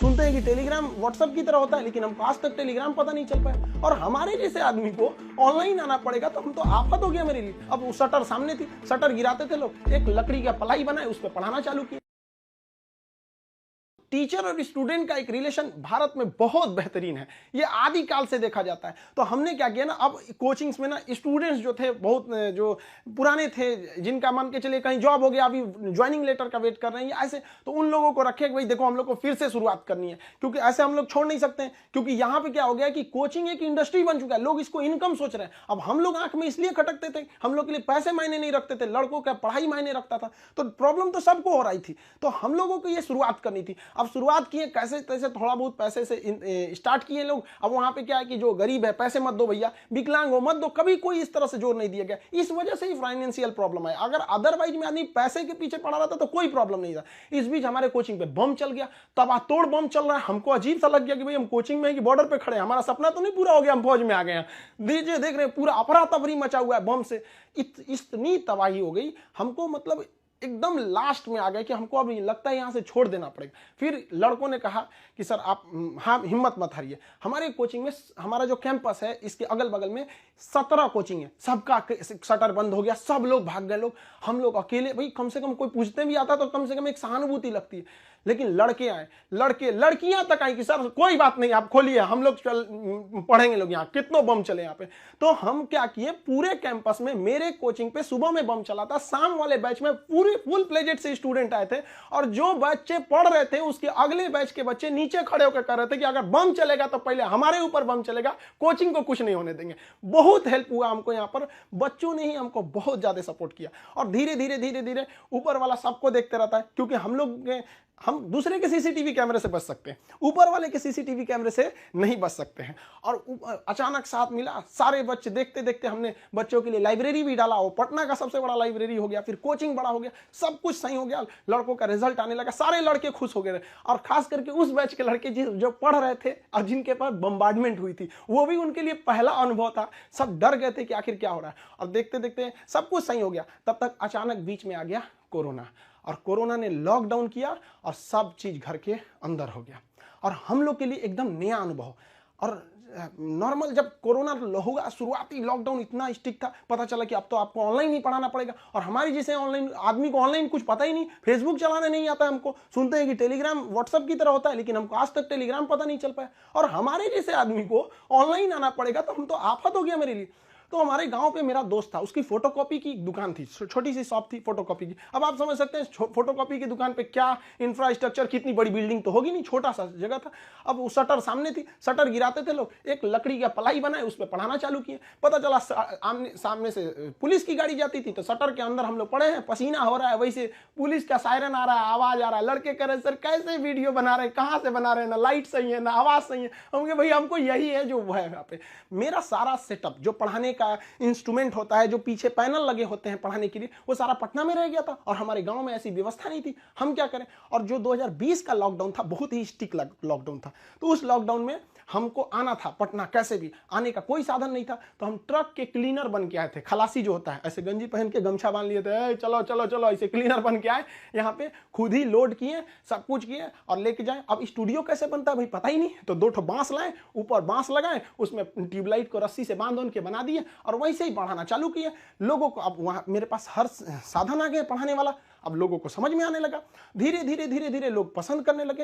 सुनते हैं कि टेलीग्राम व्हाट्सएप की तरह होता है, लेकिन हमको आज तक टेलीग्राम पता नहीं चल पाया। और हमारे जैसे आदमी को ऑनलाइन आना पड़ेगा तो हम तो आफत हो गया मेरे लिए। अब वो शटर सामने थी, शटर गिराते थे लोग, एक लकड़ी का पलाई बनाए उस पर पढ़ाना चालू किया। टीचर और स्टूडेंट का एक रिलेशन भारत में बहुत बेहतरीन है, ये आदि काल से देखा जाता है। तो हमने क्या किया ना, अब कोचिंग्स में ना स्टूडेंट्स जो थे बहुत जो पुराने थे, जिनका मान के चलिए कहीं जॉब हो गया, अभी ज्वाइनिंग लेटर का वेट कर रहे हैं ऐसे, तो उन लोगों को रखे कि भाई देखो हम लोग को फिर से शुरुआत करनी है, क्योंकि ऐसे हम लोग छोड़ नहीं सकते हैं। क्योंकि यहाँ पे क्या हो गया कि कोचिंग एक इंडस्ट्री बन चुका है, लोग इसको इनकम सोच रहे हैं। अब हम लोग आंख में इसलिए खटकते थे, हम लोग के लिए पैसे मायने नहीं रखते थे, लड़कों का पढ़ाई मायने रखता था, तो प्रॉब्लम तो सबको हो रही थी। तो हम लोगों को ये शुरुआत करनी थी। अब शुरुआत किए कैसे तैसे, थोड़ा बहुत पैसे से स्टार्ट किए लोग। अब वहां पे क्या है कि जो गरीब है पैसे मत दो भैया, विकलांग हो मत दो, कभी कोई इस तरह से जोर नहीं दिया गया। इस वजह से ही फाइनेंशियल प्रॉब्लम है। अगर अदरवाइज में आदमी पैसे के पीछे पड़ा रहता तो कोई प्रॉब्लम नहीं था। इस बीच हमारे कोचिंग पे बम चल गया, तब तोड़ बम चल रहा है। हमको अजीब सा लग गया कि भाई हम कोचिंग में कि बॉर्डर पे खड़े हैं, हमारा सपना तो नहीं पूरा हो गया, हम फौज में आ गए हैं। दीजिए देख रहे हैं पूरा अफरा तफरी मचा हुआ है बम से। इतनी तबाही हो गई हमको, मतलब एकदम लास्ट में आ गए कि हमको अब लगता है यहाँ से छोड़ देना पड़ेगा। फिर लड़कों ने कहा कि सर आप हाँ हिम्मत मत हारिए। हमारे कोचिंग में, हमारा जो कैंपस है इसके अगल बगल में 17 कोचिंग है, सबका शटर बंद हो गया, सब लोग भाग गए लोग। हम लोग अकेले, भाई कम से कम कोई पूछते भी आता तो कम से कम एक सहानुभूति लगती है। लेकिन लड़के आए, लड़कियां तक आई कि सर कोई बात नहीं आप खोलिए, हम लोग पढ़ेंगे लोग, यहाँ कितनों बम चले यहाँ पे। तो हम क्या किए, पूरे कैंपस में मेरे कोचिंग पे सुबह में बम चला था, शाम वाले बैच में पूरे फुल प्लेजेड से स्टूडेंट आए थे। और जो बच्चे पढ़ रहे थे उसके अगले बैच के बच्चे नीचे खड़े होकर कह रहे थे कि अगर बम चलेगा तो पहले हमारे ऊपर बम चलेगा, कोचिंग को कुछ नहीं होने देंगे। बहुत हेल्प हुआ हमको यहाँ पर, बच्चों ने ही हमको बहुत ज्यादा सपोर्ट किया। और धीरे धीरे धीरे धीरे ऊपर वाला सबको देखते रहता है, क्योंकि हम दूसरे के सीसीटीवी कैमरे से बच सकते हैं, ऊपर वाले के सीसीटीवी कैमरे से नहीं बच सकते हैं। और अचानक साथ मिला, सारे बच्चे देखते देखते हमने बच्चों के लिए लाइब्रेरी भी डाला, वो पटना का सबसे बड़ा लाइब्रेरी हो गया, फिर कोचिंग बड़ा हो गया, सब कुछ सही हो गया, लड़कों का रिजल्ट आने लगा, सारे लड़के खुश हो गए। और खास करके उस बैच के लड़के जो पढ़ रहे थे और जिनके पास बम्बार्डमेंट हुई थी, वो भी उनके लिए पहला अनुभव था। सब डर गए थे कि आखिर क्या हो रहा है। और देखते देखते सब कुछ सही हो गया। तब तक अचानक बीच में आ गया कोरोना, और कोरोना ने लॉकडाउन किया और सब चीज घर के अंदर हो गया। और हम लोग के लिए एकदम नया अनुभव। और नॉर्मल जब कोरोना होगा, शुरुआती लॉकडाउन इतना स्ट्रिक्ट था, पता चला कि अब तो आपको ऑनलाइन ही पढ़ाना पड़ेगा। और हमारी जैसे ऑनलाइन आदमी को ऑनलाइन कुछ पता ही नहीं, फेसबुक चलाने नहीं आता हमको। सुनते हैं कि टेलीग्राम व्हाट्सएप की तरह होता है, लेकिन हमको आज तक टेलीग्राम पता नहीं चल पाया। और हमारे जैसे आदमी को ऑनलाइन आना पड़ेगा तो हम तो आफत हो गया मेरे लिए। तो हमारे गांव पे मेरा दोस्त था, उसकी फोटोकॉपी की दुकान थी, छोटी सी शॉप थी फोटोकॉपी की। अब आप समझ सकते हैं फोटोकॉपी की दुकान पे क्या इंफ्रास्ट्रक्चर, कितनी बड़ी बिल्डिंग तो होगी नहीं, छोटा सा जगह था। अब वो शटर सामने थी, शटर गिराते थे लोग, एक लकड़ी का पलाई बनाए उस पर पढ़ाना चालू किए। पता चला सामने से पुलिस की गाड़ी जाती थी, तो शटर के अंदर हम लोग पड़े हैं, पसीना हो रहा है, वैसे पुलिस का सायरन आ रहा है, आवाज आ रहा है। लड़के कह रहे सर कैसे वीडियो बना रहे हैं, कहाँ से बना रहे हैं, ना लाइट सही है ना आवाज सही है। हम कहे भाई हमको यही है जो है यहाँ पे। मेरा सारा सेटअप जो पढ़ाने का इंस्ट्रूमेंट होता है, जो पीछे पैनल लगे होते हैं पढ़ाने के लिए, वो सारा पटना में रह गया था। और हमारे गांव में ऐसी व्यवस्था नहीं थी, हम क्या करें। और जो 2020 का लॉकडाउन था, बहुत ही स्ट्रिक्ट लॉकडाउन था, तो उस लॉकडाउन में हमको आना था पटना, कैसे भी आने का कोई साधन नहीं था। तो हम ट्रक के क्लीनर बन के आए थे, खलासी जो होता है, ऐसे गंजी पहन के गमछा बांध लिए थे, चलो चलो चलो, ऐसे क्लीनर बन के आए यहाँ पे, खुद ही लोड किए, सब कुछ किए और लेके जाए। अब स्टूडियो कैसे बनता है भाई पता ही नहीं, तो 2 बांस लाए, ऊपर बांस लगाए, उसमें ट्यूबलाइट को रस्सी से बांध के बना दिए और वैसे ही पढ़ाना चालू किए लोगों को। अब वहां मेरे पास हर साधन आ गए पढ़ाने वाला, अब लोगों को समझ में आने लगा। धीरे धीरे धीरे धीरे लोग पसंद करने लगे।